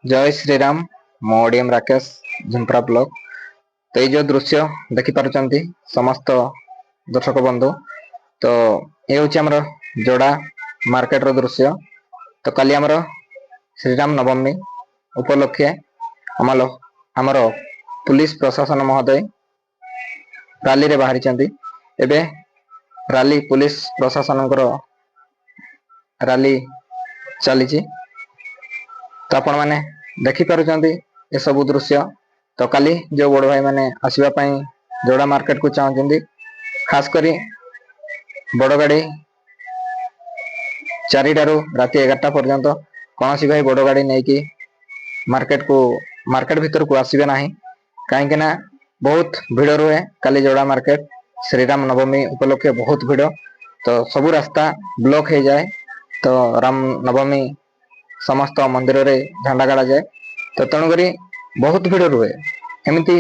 जय श्रीराम मोडियम राकेश झुंपरा ब्लॉक। तो ये दृश्य देखि पारुचंती समस्त दर्शक बंधु, तो ये हूँ आमर जोड़ा मार्केट रो दृश्य। तो काली आमर श्रीराम नवमी उपलक्षे आमर पुलिस प्रशासन महोदय राली रे बाहरी चंदी। एबे राली पुलिस प्रशासन राली चली। तो आपण माने देखि पारुचंती ए सब दृश्य। तो काली जो बड़ भाई माने आसीबा पई जोड़ा मार्केट को चाहउचंदी, खास करी बड़ गाड़ी 4टारू राति 11टा पर्यंत कौन सी भाई बड़ गाड़ी नहीं कि मार्केट भीतर को आसीबे नाही, काहे ना बहुत भीड़ रुए काली जोड़ा मार्केट श्रीराम नवमी उपलक्षे बहुत भीड़। तो सब रास्ता ब्लॉक हो जाए। तो राम नवमी समस्त मंदिर रे झंडा गाड़ा जाए। तो तेणुकरी बहुत भीड़ रुए। एमती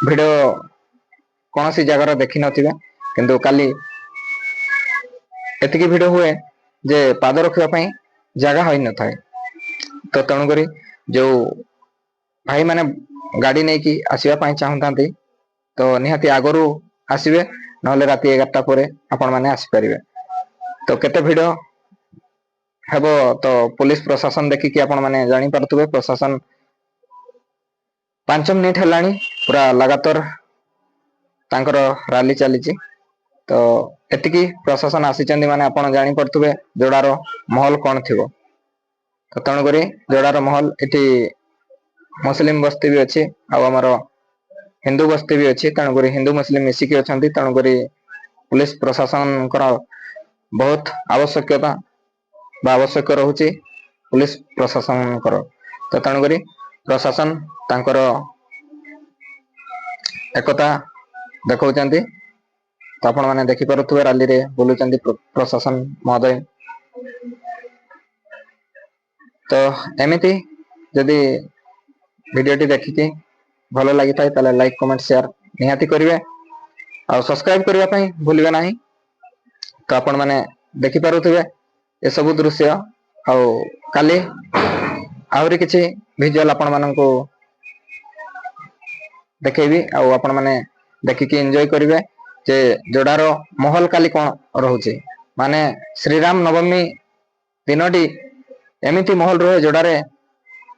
भीड़ कौन सी जगार देखी नथिबे, किंतु काली एतिकी भीड़ हुए जे पाद रखिबा पई जगह होई न थाए। तो तेणुकरी जो भाई माने गाड़ी नहीं कि आसीबा पई चाहतांती, तो निहाती आगरू आसीबे, नहले राति 11टा परे आपण माने आसी परिबे। तो केते भीड़ हेबो तो पुलिस प्रशासन देखिकी आपण माने जानी पारथुबे। प्रशासन 5 मिनिट हेलानी पूरा लगातार तांकर रैली चली। तो एतिकी प्रशासन आसीचंदी माने आपण जानी पारथुबे जोड़ार महल कौन थिबो। तो तेणुकरी जोड़ार महल एटी मुस्लिम बस्ती भी अच्छी आमर हिंदू बस्ती भी अच्छी। तेणुकरी हिंदू मुस्लिम मिसिकी अछंती। तेणुकरी पुलिस प्रशासन बहुत आवश्यकता आवश्यक रहुची पुलिस प्रशासन। तो तेणुकरी प्रशासन तांकर एकता देखौचंती। तो आपण माने देखि पारुथुबे रैली रे बोलुचंती प्रशासन महोदय। तो एमिति जदि वीडियोटी देखिकी भल लगी थाए ताले लाइक कमेंट शेयर निहाती करिवे और सब्सक्राइब करबा पई भूलिबे नाही। तो आपण माने देखि पारुथुबे ए सब दृश्य आउ काली आहुरी किछि विजुअल आपण माननको देखेबी आउ आपण माने देखिकी एंजॉय करिवे जे जोड़ार महल काली कोन रहउची। माने श्रीराम नवमी दिनटी एमिति महल रहे जोड़ारे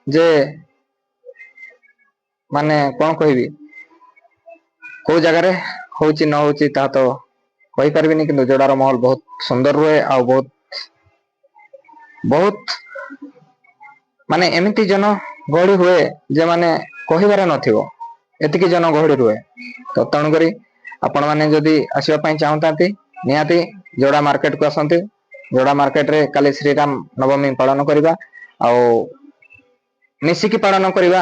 जे माने कोन कहबी को जगह रे होउची न होउची ता तो कहि परबिनी, किंतु जोड़ार महल बहुत सुंदर रहे आ बहुत बहुत माने एमिति जन गहड़ी हुए जे माने कहिबारे नथिबो, एतिकी जन गहड़ी रुए। तो तेणुकरी आपण माने जदि आसीबा पई चाहतांती निहाती जोड़ा मार्केट को आसंती। जोड़ा मार्केट रे काली श्रीराम नवमी पालन करिबा आउ मिसिकी पालन करिबा।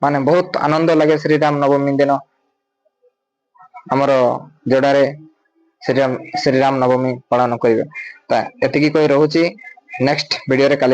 माने बहुत आनंद लगे श्रीराम नवमी दिन हमर जोड़ारे श्रीराम नवमी पालन करिबा। ता एतिकी कोई रहउची नेक्स्ट वीडियो रे काली।